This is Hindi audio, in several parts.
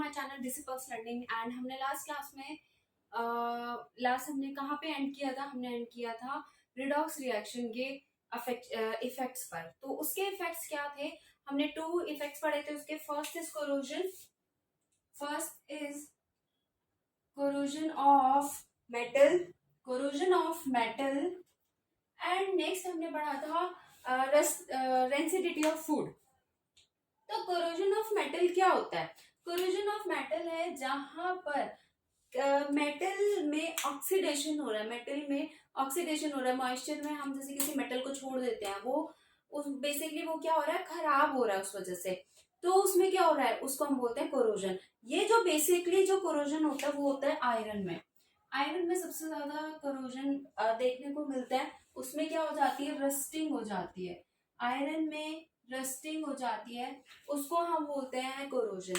My channel DC purse learning. And हमने लास्ट क्लास में हमने कहाँ पे एंड किया था? हमने एंड किया था रिडॉक्स रिएक्शन के इफेक्ट्स पर। तो उसके इफेक्ट्स क्या थे? हमने 2 इफेक्ट्स पढ़े थे उसके। First is corrosion of metal, and next हमने पढ़ा था रेंसिडिटी ऑफ फूड। तो कोरोजन ऑफ मेटल क्या होता है? कोरोजन ऑफ मेटल है जहां पर मेटल में ऑक्सीडेशन हो रहा है, मॉइस्चर में हम जैसे किसी मेटल को छोड़ देते हैं, वो उस बेसिकली वो क्या हो रहा है, खराब हो रहा है उस वजह से। तो उसमें क्या हो रहा है, उसको हम बोलते हैं कोरोजन। ये जो बेसिकली जो कोरोजन होता है वो होता है आयरन में। आयरन में सबसे ज्यादा कोरोजन देखने को मिलता है। उसमें क्या हो जाती है, रस्टिंग हो जाती है। आयरन में रस्टिंग हो जाती है, उसको हम बोलते हैं कोरोजन।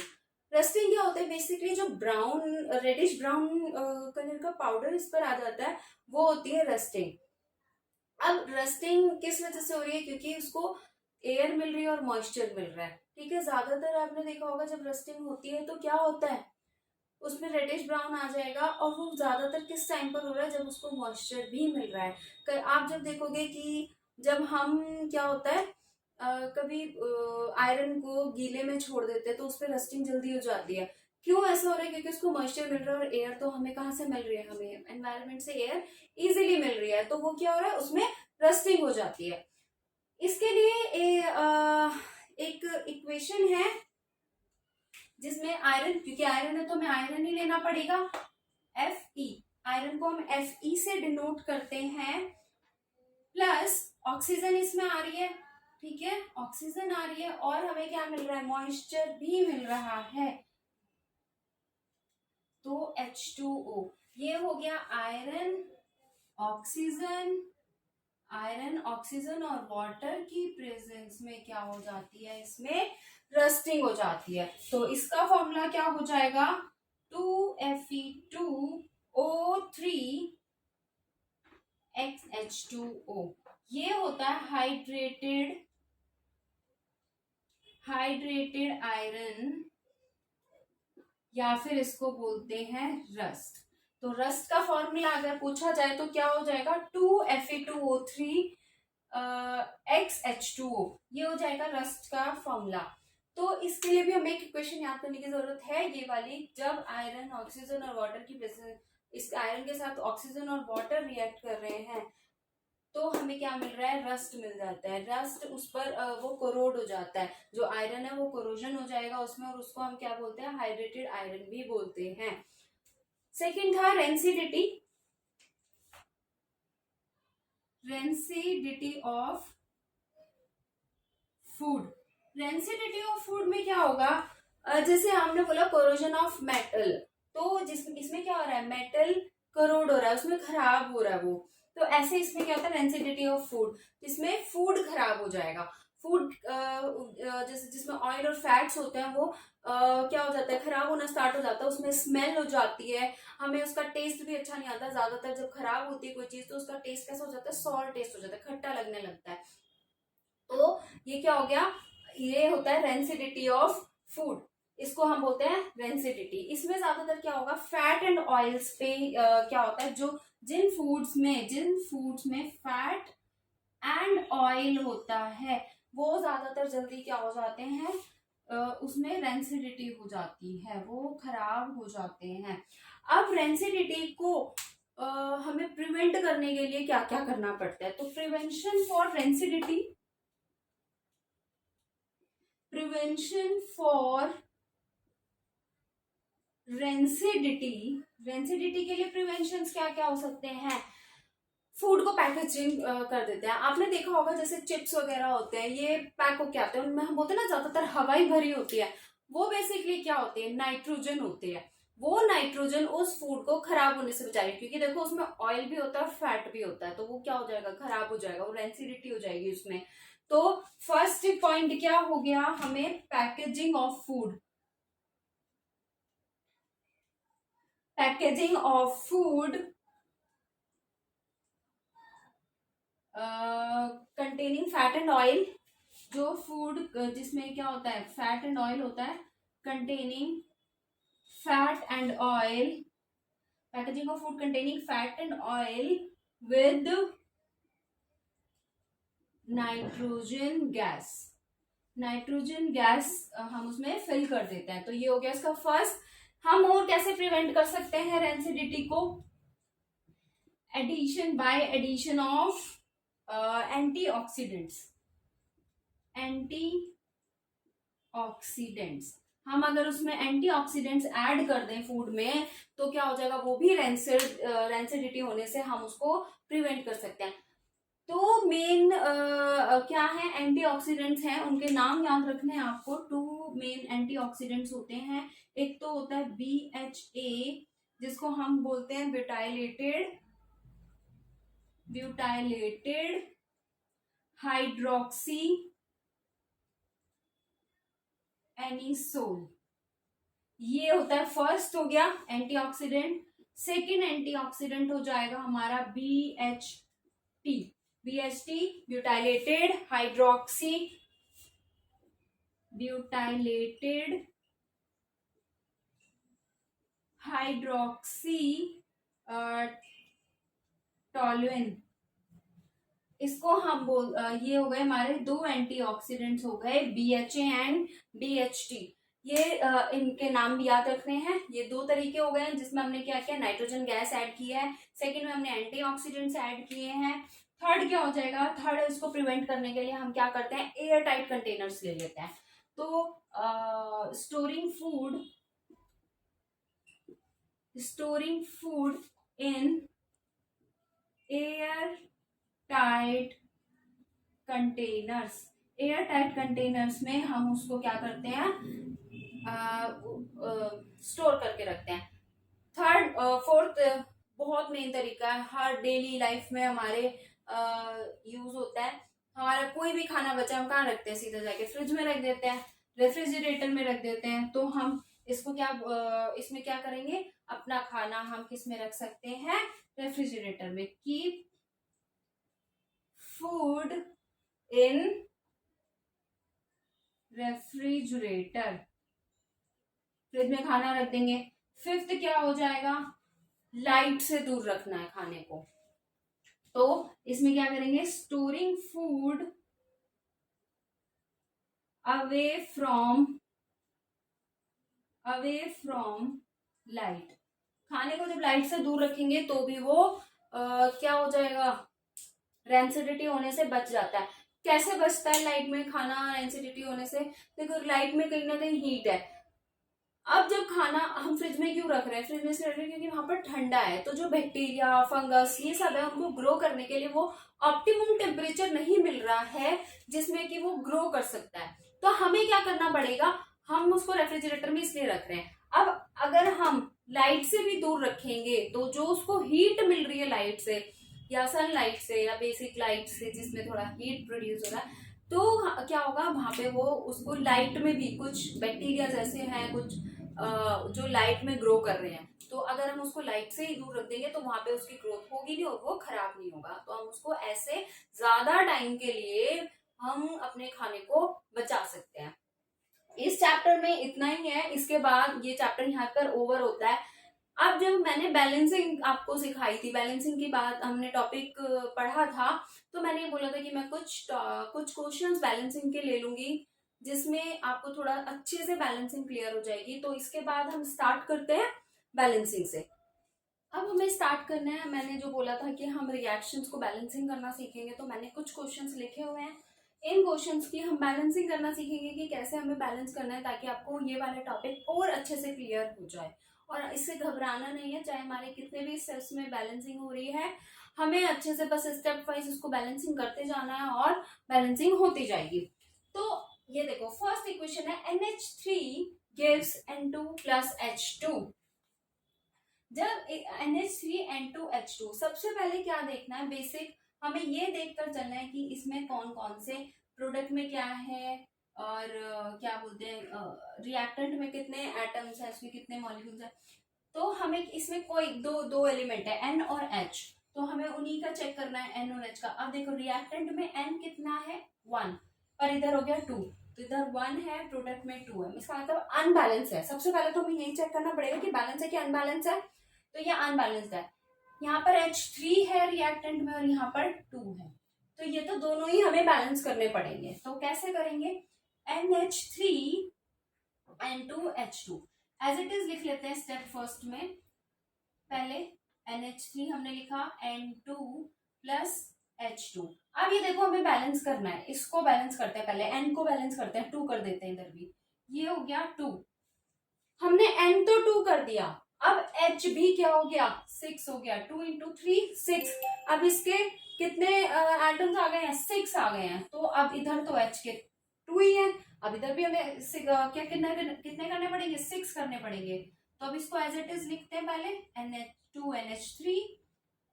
रस्टिंग क्या होता है? बेसिकली जो ब्राउन, रेडिश ब्राउन कलर का पाउडर इस पर आ जाता है, वो होती है रस्टिंग। अब रस्टिंग किस वजह से हो रही है? क्योंकि उसको एयर मिल रही है और मॉइस्चर मिल रहा है। ठीक है, ज्यादातर आपने देखा होगा जब रस्टिंग होती है तो क्या होता है, उसमें रेडिश ब्राउन आ जाएगा। और वो ज्यादातर किस टाइम पर हो रहा है? जब उसको मॉइस्चर भी मिल रहा है। आप जब देखोगे कि जब हम क्या होता है, कभी आयरन को गीले में छोड़ देते हैं तो उस पर रस्टिंग जल्दी हो जाती है। क्यों ऐसा हो रहा है? क्योंकि उसको मॉइस्चर मिल रहा है और एयर तो हमें कहाँ से मिल रही है, हमें एनवायरनमेंट से एयर इजीली मिल रही है। तो वो क्या हो रहा है, उसमें रस्टिंग हो जाती है। इसके लिए एक इक्वेशन है जिसमें आयरन, क्योंकि आयरन है तो हमें आयरन ही लेना पड़ेगा। Fe, आयरन को हम Fe से डिनोट करते हैं। प्लस ऑक्सीजन इसमें आ रही है, ठीक है, ऑक्सीजन आ रही है और हमें क्या मिल रहा है, मॉइस्चर भी मिल रहा है, तो H2O। ये हो गया आयरन, ऑक्सीजन। आयरन, ऑक्सीजन और वाटर की प्रेजेंस में क्या हो जाती है, इसमें रस्टिंग हो जाती है। तो इसका फॉर्मूला क्या हो जाएगा, 2Fe2O3XH2O। ये होता है हाइड्रेटेड आयरन, या फिर इसको बोलते हैं रस्ट। तो रस्ट का फॉर्मूला अगर पूछा जाए तो क्या हो जाएगा, 2Fe2O3XH2O। ये हो जाएगा रस्ट का फॉर्मूला। तो इसके लिए भी हमें एक इक्वेशन याद करने की जरूरत है, ये वाली। जब आयरन, ऑक्सीजन और वाटर की प्रेजेंस, इस आयरन के साथ ऑक्सीजन और वाटर रिएक्ट कर रहे हैं तो हमें क्या मिल रहा है, रस्ट मिल जाता है। रस्ट उस पर वो कोरोड हो जाता है, जो आयरन है वो कोरोजन हो जाएगा उसमें, और उसको हम क्या बोलते हैं, हाइड्रेटेड आयरन भी बोलते हैं। सेकंड था rancidity of food. Rancidity of food में क्या होगा, जैसे हमने बोला कोरोजन ऑफ मेटल, तो इसमें क्या हो रहा है, मेटल करोड हो रहा है, उसमें खराब हो रहा है वो। तो ऐसे इसमें क्या होता है, रेंसिडिटी ऑफ फूड, इसमें फूड खराब हो जाएगा। फूड जैसे जिसमें ऑयल और फैट्स होते हैं वो क्या हो जाता है, खराब होना स्टार्ट हो जाता है, उसमें स्मेल हो जाती है, हमें उसका टेस्ट भी अच्छा नहीं आता। ज्यादातर जब खराब होती है कोई चीज तो उसका टेस्ट कैसा हो जाता है, सॉर टेस्ट हो जाता है, खट्टा लगने लगता है। तो ये क्या हो गया, ये होता है रेंसिडिटी ऑफ फूड, इसको हम बोलते हैं रेंसिडिटी। इसमें ज्यादातर क्या होगा, फैट एंड ऑयल्स पे क्या होता है, जो जिन फूड्स में फैट एंड ऑयल होता है वो ज्यादातर जल्दी क्या हो जाते हैं, उसमें रेंसिडिटी हो जाती है, वो खराब हो जाते हैं। अब रेंसिडिटी को हमें प्रिवेंट करने के लिए क्या क्या करना पड़ता है, तो प्रिवेंशन फॉर रेंसिडिटी रेंसिडिटी के लिए प्रिवेंशन क्या क्या हो सकते हैं, फूड को पैकेजिंग कर देते हैं। आपने देखा होगा जैसे चिप्स वगैरह होते हैं, ये पैक होके आते हैं, उनमें हम बोलते हैं ना ज्यादातर हवाई भरी होती है। वो बेसिकली क्या होती है, नाइट्रोजन होती है। वो नाइट्रोजन उस फूड को खराब होने से बचाएगी, क्योंकि देखो उसमें ऑयल भी होता है और फैट भी होता है, तो वो क्या हो जाएगा, खराब हो जाएगा, वो रेंसिडिटी हो जाएगी उसमें। तो फर्स्ट पॉइंट क्या हो गया, हमें packaging of food, containing fat and oil. जो फूड जिसमें क्या होता है, फैट एंड ऑयल होता है, containing fat and oil, packaging of food containing fat and oil with nitrogen gas, nitrogen gas हम उसमें फिल कर देते हैं। तो ये हो गया इसका फर्स्ट। हम और कैसे प्रिवेंट कर सकते हैं रेंसिडिटी को? Addition, by addition of antioxidants, antioxidants. हम अगर उसमें एंटीऑक्सीडेंट्स ऐड कर दें फूड में तो क्या हो जाएगा, वो भी रेंसिडिटी होने से हम उसको प्रिवेंट कर सकते हैं। तो मेन क्या है, एंटीऑक्सीडेंट्स हैं, उनके नाम याद रखने हैं आपको। 2 मेन एंटीऑक्सीडेंट्स होते हैं। एक तो होता है BHA, जिसको हम बोलते हैं ब्यूटाइलेटेड हाइड्रोक्सी एनिसोल। ये होता है फर्स्ट, हो गया एंटीऑक्सीडेंट। सेकेंड एंटीऑक्सीडेंट हो जाएगा हमारा BHT, butylated hydroxy, butylated hydroxy toluene. इसको हम ये हो गए हमारे 2 एंटीऑक्सीडेंट्स हो गए, BHA एंड BHT। ये इनके नाम भी याद रखने हैं। ये 2 तरीके हो गए जिसमें हमने क्या किया, नाइट्रोजन गैस ऐड किया है। सेकेंड में हमने एंटीऑक्सीडेंट्स ऐड किए हैं। थर्ड क्या हो जाएगा, थर्ड इसको प्रिवेंट करने के लिए हम क्या करते हैं, एयर टाइट कंटेनर्स ले लेते हैं। तो storing food in air tight containers, air tight containers में हम उसको क्या करते हैं, स्टोर करके रखते हैं। थर्ड, फोर्थ बहुत मेन तरीका है, हर डेली लाइफ में हमारे यूज होता है। हमारा कोई भी खाना बचा हम कहाँ रखते हैं, सीधा जाके फ्रिज में रख देते हैं, रेफ्रिजरेटर में रख देते हैं। तो हम इसको क्या इसमें क्या करेंगे, अपना खाना हम किस में रख सकते हैं, रेफ्रिजरेटर में। Keep food in refrigerator, fridge में खाना रख देंगे। फिफ्थ क्या हो जाएगा, लाइट से दूर रखना है खाने को। तो इसमें क्या करेंगे, storing food away from light. खाने को जब लाइट से दूर रखेंगे तो भी वो क्या हो जाएगा, रेंसिडिटी होने से बच जाता है। कैसे बचता है लाइट में खाना रेंसिडिटी होने से? देखो, लाइट में कहीं ना कहीं हीट है। अब जब खाना हम फ्रिज में क्यों रख रहे हैं, फ्रिज में इसलिए रख रहे हैं क्योंकि वहां पर ठंडा है। तो जो बैक्टीरिया, फंगस, ये सब है, उनको ग्रो करने के लिए वो ऑप्टिमम टेम्परेचर नहीं मिल रहा है जिसमें कि वो ग्रो कर सकता है। तो हमें क्या करना पड़ेगा, हम उसको रेफ्रिजरेटर में इसलिए रख रहे हैं। अब अगर हम लाइट से भी दूर रखेंगे तो जो उसको हीट मिल रही है लाइट से या सनलाइट से या बेसिक लाइट से, जिसमें थोड़ा हीट प्रोड्यूस हो रहा है, तो क्या होगा, वहां पे वो उसको लाइट में भी कुछ बैक्टीरिया जैसे हैं, कुछ जो लाइट में ग्रो कर रहे हैं। तो अगर हम उसको लाइट से ही दूर रख देंगे तो वहां पे उसकी ग्रोथ होगी नहीं और वो खराब नहीं होगा। तो हम उसको ऐसे ज्यादा टाइम के लिए हम अपने खाने को बचा सकते हैं। इस चैप्टर में इतना ही है। इसके बाद ये चैप्टर यहाँ पर ओवर होता है। अब जब मैंने बैलेंसिंग आपको सिखाई थी, बैलेंसिंग की बात हमने टॉपिक पढ़ा था, तो मैंने ये बोला था कि मैं कुछ क्वेश्चंस बैलेंसिंग के ले लूंगी जिसमें आपको थोड़ा अच्छे से बैलेंसिंग क्लियर हो जाएगी। तो इसके बाद हम स्टार्ट करते हैं बैलेंसिंग से। अब हमें स्टार्ट करना है, मैंने जो बोला था कि हम रिएक्शंस को बैलेंसिंग करना सीखेंगे, तो मैंने कुछ क्वेश्चंस लिखे हुए हैं। इन क्वेश्चंस की हम बैलेंसिंग करना सीखेंगे कि कैसे हमें बैलेंस करना है, ताकि आपको ये वाले टॉपिक और अच्छे से क्लियर हो जाए। और इससे घबराना नहीं है, चाहे हमारे कितने भी स्टेप्स में बैलेंसिंग हो रही है, हमें अच्छे से बस स्टेप वाइज उसको बैलेंसिंग करते जाना है और बैलेंसिंग होती जाएगी। तो ये देखो, फर्स्ट इक्वेशन है NH3 gives N2 plus H2। जब NH3N2H2, सबसे पहले क्या देखना है, बेसिक हमें ये देखकर चलना है कि इसमें कौन कौन से प्रोडक्ट में क्या है और क्या बोलते हैं रिएक्टेंट में कितने एटम्स है, उसमें कितने मॉलिक्यूल्स है। तो हमें इसमें कोई दो एलिमेंट है, N और H, तो हमें उन्हीं का चेक करना है, N और H का। अब देखो, रिएक्टेंट में N कितना है 1 और इधर हो गया 2, तो इधर 1 है, प्रोडक्ट में 2 है, इसका मतलब अनबैलेंस है। सबसे पहले तो हमें यही चेक करना पड़ेगा कि बैलेंस है कि अनबैलेंस है। तो ये अनबैलेंस्ड है। यहाँ पर H3 है रिएक्टेंट में और यहाँ पर 2 है, तो ये तो दोनों ही हमें बैलेंस करने पड़ेंगे। तो कैसे करेंगे, NH3N2H2 एज इट इज लिख लेते हैं स्टेप फर्स्ट में। पहले NH3 हमने लिखा, N2 प्लस H2। अब ये देखो हमें बैलेंस करना है, इसको बैलेंस करते हैं, पहले N को बैलेंस करते हैं, 2 कर देते हैं इधर भी। ये हो गया 2, हमने N तो 2 कर दिया, अब H भी क्या हो गया, 6 हो गया। 2 इंटू 3 6। अब इसके कितने एटम्स आ गए हैं, 6 आ गए हैं। तो अब इधर तो H के 2 ही है, अब इधर भी हमें क्या कितने करने पड़ेंगे, 6 करने पड़ेंगे। तो अब इसको एज इट इज लिखते हैं पहले, NH2 NH3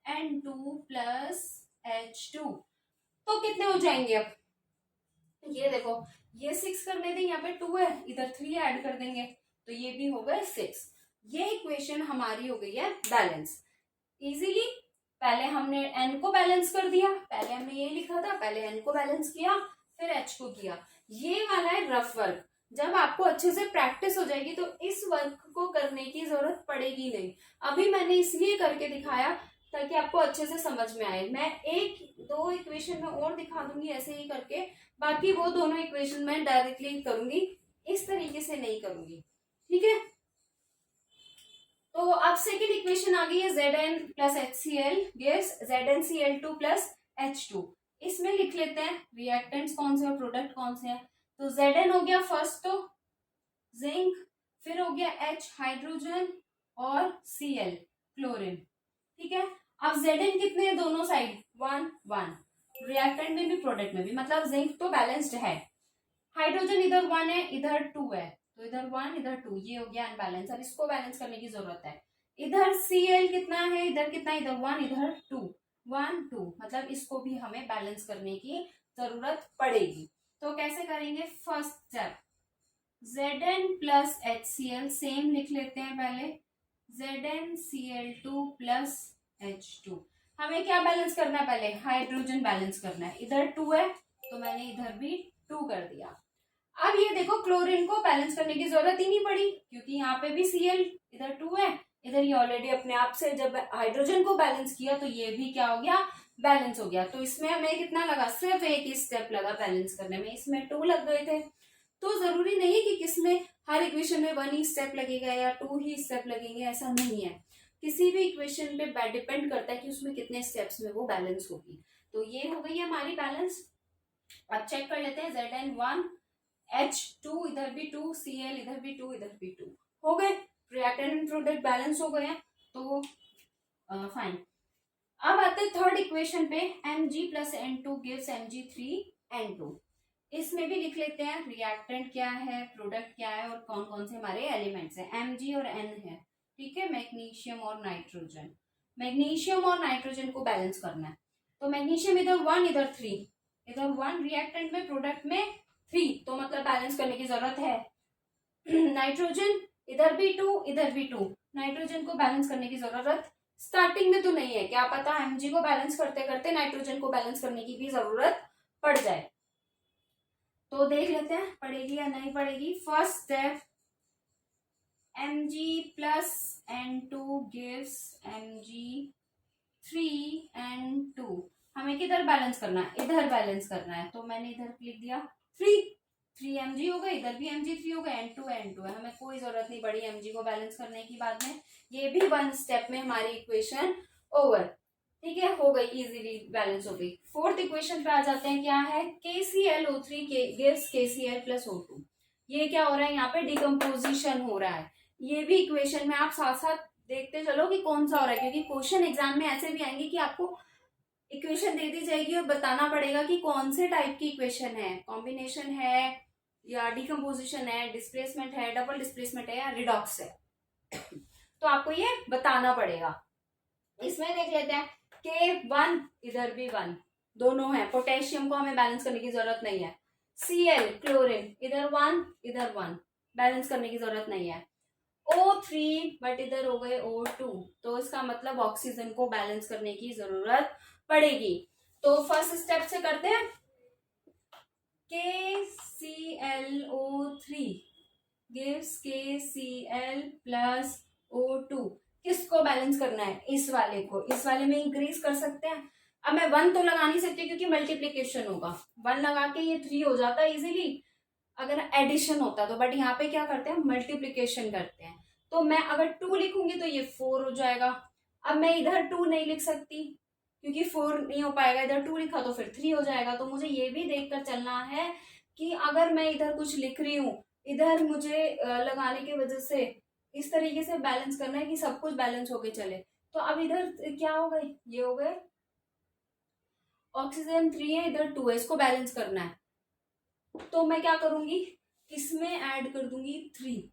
N2 plus H2। तो कितने हो जाएंगे, अब ये देखो, ये 6 करने दें, यहाँ पे 2 है, इधर 3 ऐड कर देंगे, तो ये भी हो गए 6। ये इक्वेशन हमारी हो गई है बैलेंस इजीली। पहले हमने n को बैलेंस कर दिया, पहले हमने ये लिखा था, पहले n को बैलेंस किया, फिर h को किया। ये वाला है रफ वर्क। जब आपको अच्छे से प्रैक्टिस हो जाएगी तो इस वर्क को करने की जरूरत पड़ेगी नहीं। अभी मैंने इसलिए करके दिखाया ताकि आपको अच्छे से समझ में आए। मैं एक दो इक्वेशन में और दिखा दूंगी ऐसे ही करके, बाकी वो दोनों इक्वेशन मैं डायरेक्टली करूंगी, इस तरीके से नहीं करूंगी, ठीक है। तो अब सेकेंड इक्वेशन आ गई है, Zn plus HCl gives ZnCl2 plus H2। इसमें लिख लेते हैं रिएक्टेंट्स कौन से और प्रोडक्ट कौन से हैं। तो Zn हो गया फर्स्ट तो जिंक, फिर हो गया H हाइड्रोजन और Cl क्लोरीन, ठीक है। अब Zn कितने हैं दोनों साइड, 1 1, रिएक्टेंट में भी प्रोडक्ट में भी, मतलब जिंक तो बैलेंस्ड है। हाइड्रोजन इधर 1 है, इधर 2 है, तो इधर 1 इधर 2, ये हो गया अनबैलेंस। अब इसको बैलेंस करने की जरूरत है। इधर Cl कितना है, इधर कितना, इधर 1 इधर 2, 1 2, मतलब इसको भी हमें बैलेंस करने की जरूरत पड़ेगी। तो कैसे करेंगे, first step Zn plus HCl same लिख लेते हैं पहले, ZnCl2 प्लस H2। हमें क्या बैलेंस करना है, पहले हाइड्रोजन बैलेंस करना है। इधर 2 है तो मैंने इधर भी 2 कर दिया। अब ये देखो क्लोरीन को बैलेंस करने की जरूरत ही नहीं पड़ी, क्योंकि यहाँ पे भी Cl इधर 2 है, इधर ये ऑलरेडी अपने आप से जब हाइड्रोजन को बैलेंस किया तो ये भी क्या हो गया, बैलेंस हो गया। तो इसमें हमें कितना लगा, सिर्फ एक ही स्टेप लगा बैलेंस करने में, इसमें 2 लग गए थे। तो जरूरी नहीं है कि किसमें हर इक्वेशन में 1 ही स्टेप लगेगा या 2 ही स्टेप लगेंगे, ऐसा नहीं है। किसी भी इक्वेशन पे डिपेंड करता है कि उसमें कितने स्टेप्स में वो बैलेंस होगी। तो ये हो गई है हमारी बैलेंस। अब चेक कर लेते हैं, Zn1 H2 इधर भी 2, Cl इधर भी 2 इधर भी 2, हो गए, रिएक्टेंट एंड प्रोडक्ट बैलेंस हो गए हैं, तो फाइन। अब आते हैं थर्ड इक्वेशन पे, Mg plus N2 gives Mg3N2। इसमें भी लिख लेते हैं रिएक्टेंट क्या है, प्रोडक्ट क्या है और कौन कौन से हमारे एलिमेंट्स हैं। Mg और N है, ठीक है, मैग्नीशियम और नाइट्रोजन। मैग्नीशियम और नाइट्रोजन को बैलेंस करना है, तो मैग्नीशियम इधर 1 इधर 3, इधर 1 रिएक्टेंट में प्रोडक्ट में 3, तो मतलब बैलेंस करने की जरूरत है। नाइट्रोजन इधर भी 2 इधर भी 2, नाइट्रोजन को बैलेंस करने की जरूरत स्टार्टिंग में तो नहीं है, क्या पता Mg को बैलेंस करते करते नाइट्रोजन को बैलेंस करने की भी जरूरत पड़ जाए। तो देख लेते हैं पड़ेगी या नहीं पड़ेगी। First step, Mg plus N2 gives Mg3N2। हमें किधर बैलेंस करना है, इधर बैलेंस करना है, तो मैंने इधर लिख दिया 3 Mg हो गए, इधर भी Mg3 हो गए, N2 N2 है, हमें कोई जरूरत नहीं पड़ी Mg को बैलेंस करने की। बाद में ये भी 1 स्टेप में हमारी इक्वेशन ओवर, ठीक है, हो गई, इजीली बैलेंस हो गई। फोर्थ इक्वेशन पे आ जाते हैं, क्या है, KClO3 gives KCl plus O2। ये क्या हो रहा है, यहाँ पे डिकम्पोजिशन हो रहा है। ये भी इक्वेशन में आप साथ साथ देखते चलो कि कौन सा हो रहा है, क्योंकि क्वेश्चन एग्जाम में ऐसे भी आएंगे कि आपको इक्वेशन दे दी जाएगी और बताना पड़ेगा कि कौन से टाइप की इक्वेशन है, कॉम्बिनेशन है या डिकम्पोजिशन है, डिस्प्लेसमेंट है, डबल डिस्प्लेसमेंट है या रिडॉक्स है, तो आपको ये बताना पड़ेगा। इसमें देख लेते हैं K1 इधर भी 1, दोनों है, पोटेशियम को हमें बैलेंस करने की जरूरत नहीं है। Cl क्लोरीन इधर 1 इधर 1, बैलेंस करने की जरूरत नहीं है। O3 बट इधर हो गए O2, तो इसका मतलब ऑक्सीजन को बैलेंस करने की जरूरत पड़ेगी। तो फर्स्ट स्टेप से करते हैं, KClO3 gives KCl plus O2। किसको बैलेंस करना है? इस वाले को। इस वाले में इंक्रीज कर सकते हैं। अब मैं 1 तो लगा नहीं सकती क्योंकि मल्टीप्लीकेशन होगा। 1 लगा के ये 3 हो जाता है इजीली अगर एडिशन होता तो, बट यहाँ पे क्या करते हैं, मल्टीप्लीकेशन करते हैं। तो मैं अगर 2 लिखूंगी तो ये 4 हो जाएगा। अब मैं इधर 2 नहीं लिख सकती क्योंकि 4 नहीं हो पाएगा, इधर 2 लिखा तो फिर 3 हो जाएगा। तो मुझे ये भी देखकर चलना है कि अगर मैं इधर कुछ लिख रही हूँ, इधर मुझे लगाने की वजह से इस तरीके से बैलेंस करना है कि सब कुछ बैलेंस होके चले। तो अब इधर क्या हो गए, ये हो गए ऑक्सीजन 3 है, इधर 2 है, इसको बैलेंस करना है। तो मैं क्या करूंगी, इसमें ऐड कर दूंगी 3।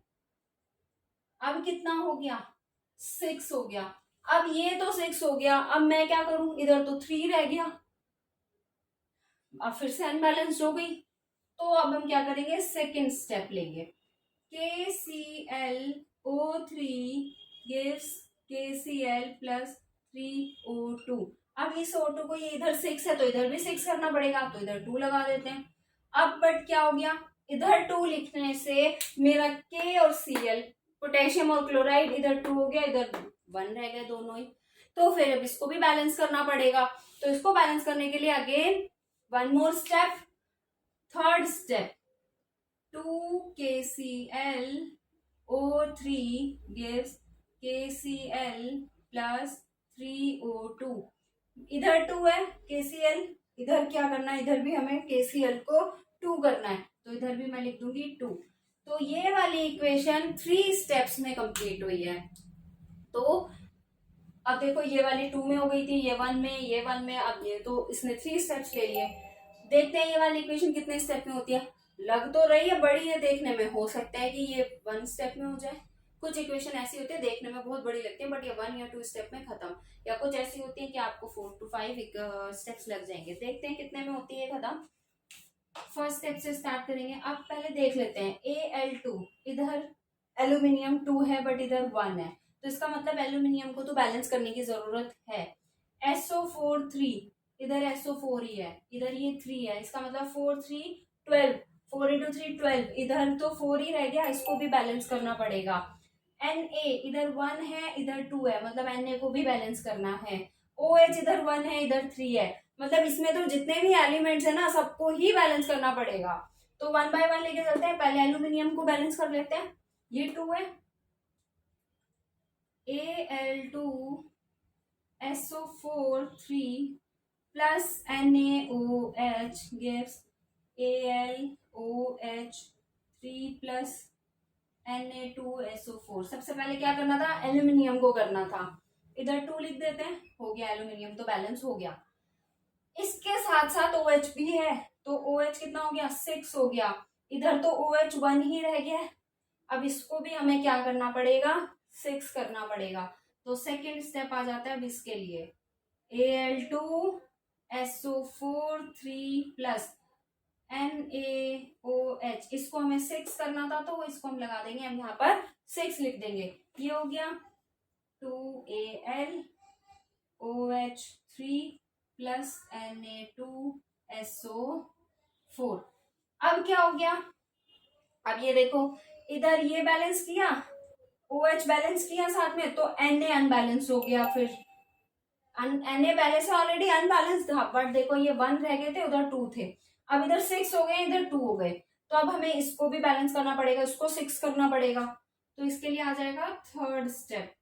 अब कितना हो गया, 6 हो गया। अब ये तो 6 हो गया, अब मैं क्या करूं, इधर तो 3 रह गया, अब फिर से अनबैलेंस्ड हो गई। तो अब हम क्या करेंगे, सेकेंड स्टेप लेंगे। KClO3 gives KCl plus 3O2। अब इस O2 को, ये इधर 6 है तो इधर भी 6 करना पड़ेगा, तो इधर 2 लगा देते हैं। अब बट क्या हो गया, इधर 2 लिखने से मेरा K और Cl, पोटेशियम और क्लोराइड, इधर 2 हो गया, इधर 1 रह गया दोनों ही। तो फिर अब इसको भी बैलेंस करना पड़ेगा। तो इसको बैलेंस करने के लिए again one more step, third step, 2KClO3 gives KCl plus 3O2। इधर 2 है KCl, इधर क्या करना है, इधर भी हमें KCl को 2 करना है, तो इधर भी मैं लिख दूंगी 2। तो ये वाली इक्वेशन 3 स्टेप्स में कंप्लीट हुई है। तो अब देखो, ये वाली 2 में हो गई थी, ये 1 में, ये 1 में, अब ये तो इसने 3 स्टेप्स ले लिए। देखते हैं ये वाली इक्वेशन कितने स्टेप में होती है। लग तो रही है बड़ी है देखने में, हो सकता है कि ये 1 स्टेप में हो जाए। कुछ इक्वेशन ऐसी होती है देखने में बहुत बड़ी लगती है बट ये 1 या 2 स्टेप में खत्म, या कुछ ऐसी होती है कि आपको 4 to 5 स्टेप्स लग जाएंगे। देखते हैं कितने में होती है खत्म। फर्स्ट स्टेप से स्टार्ट करेंगे। अब पहले देख लेते हैं, Al2, इधर एल्यूमिनियम 2 है बट इधर 1 है, तो इसका मतलब एल्यूमिनियम को तो बैलेंस करने की जरूरत है। SO4 3, इधर SO4 ही है, इधर ये 3 है, इसका मतलब 4 3 12, 4 into 3 12, इधर तो 4 ही रह गया, इसको भी बैलेंस करना पड़ेगा। Na इधर 1 है, इधर 2 है, मतलब Na को भी बैलेंस करना है। OH इधर 1 है, इधर 3 है, मतलब इसमें तो जितने भी एलिमेंट्स है ना सबको ही बैलेंस करना पड़ेगा। तो 1 by 1 लेके चलते हैं। पहले एल्यूमिनियम को बैलेंस कर लेते हैं, ये 2 है, Al2 SO4 3 plus NaOH gives AlOH 3 plus Na2SO4। सबसे पहले क्या करना था, एल्यूमिनियम को करना था, इधर 2 लिख देते हैं, हो गया, एल्यूमिनियम तो बैलेंस हो गया। इसके साथ साथ OH भी है, तो OH कितना हो गया, 6 हो गया, इधर तो OH 1 ही रह गया। अब इसको भी हमें क्या करना पड़ेगा, 6 करना पड़ेगा। तो सेकेंड स्टेप आ जाता है अब इसके लिए, Al2 SO4 3 प्लस NaOH, इसको हमें 6 करना था तो इसको हम लगा देंगे, हम यहाँ पर 6 लिख देंगे। ये हो गया 2AlOH 3 प्लस Na2SO4। अब क्या हो गया, अब ये देखो, इधर ये बैलेंस किया, OH बैलेंस किया साथ में, तो Na अनबैलेंस हो गया। फिर Na पहले से ऑलरेडी अनबैलेंस था, बट देखो ये 1 रह गए थे, उधर 2 थे, अब इधर 6 हो गए, इधर 2 हो गए, तो अब हमें इसको भी बैलेंस करना पड़ेगा, इसको 6 करना पड़ेगा। तो इसके लिए आ जाएगा third step,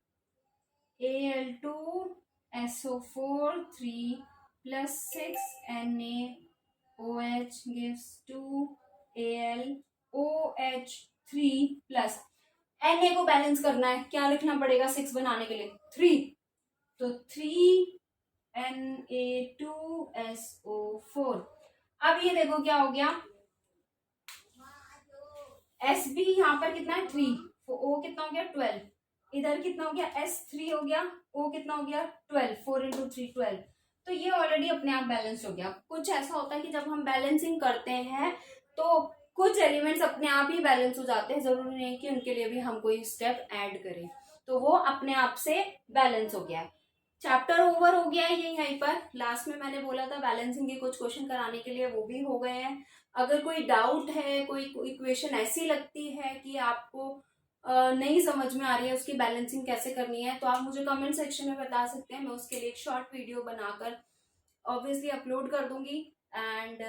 Al2 SO4 3 plus 6 NaOH gives 2 AlOH 3 plus Na को बैलेंस करना है, क्या लिखना पड़ेगा 6 बनाने के लिए, 3, तो 3 Na2SO4। अब ये देखो क्या हो गया, Sb यहाँ पर कितना है 3, तो O कितना हो गया 12, इधर कितना हो गया S3 हो गया, O कितना हो गया 12, 4 into 3 12। तो ये ऑलरेडी अपने आप बैलेंस हो गया। कुछ ऐसा होता है कि जब हम बैलेंसिंग करते हैं तो कुछ एलिमेंट्स अपने आप ही बैलेंस हो जाते हैं, जरूरी नहीं कि उनके लिए भी हम कोई स्टेप ऐड करें, तो वो अपने आप से बैलेंस हो गया है। चैप्टर ओवर हो गया है ये यहीं पर। लास्ट में मैंने बोला था बैलेंसिंग के कुछ क्वेश्चन कराने के लिए, वो भी हो गए हैं। अगर कोई डाउट है, कोई इक्वेशन ऐसी लगती है कि आपको नहीं समझ में आ रही है उसकी बैलेंसिंग कैसे करनी है, तो आप मुझे कमेंट सेक्शन में बता सकते हैं। मैं उसके लिए एक शॉर्ट वीडियो बनाकर ऑब्वियसली अपलोड कर दूंगी। एंड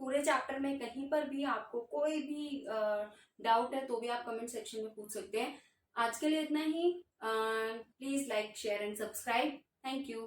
पूरे चैप्टर में कहीं पर भी आपको कोई भी डाउट है तो भी आप कमेंट सेक्शन में पूछ सकते हैं। आज के लिए इतना ही। Please like, share and subscribe. Thank you.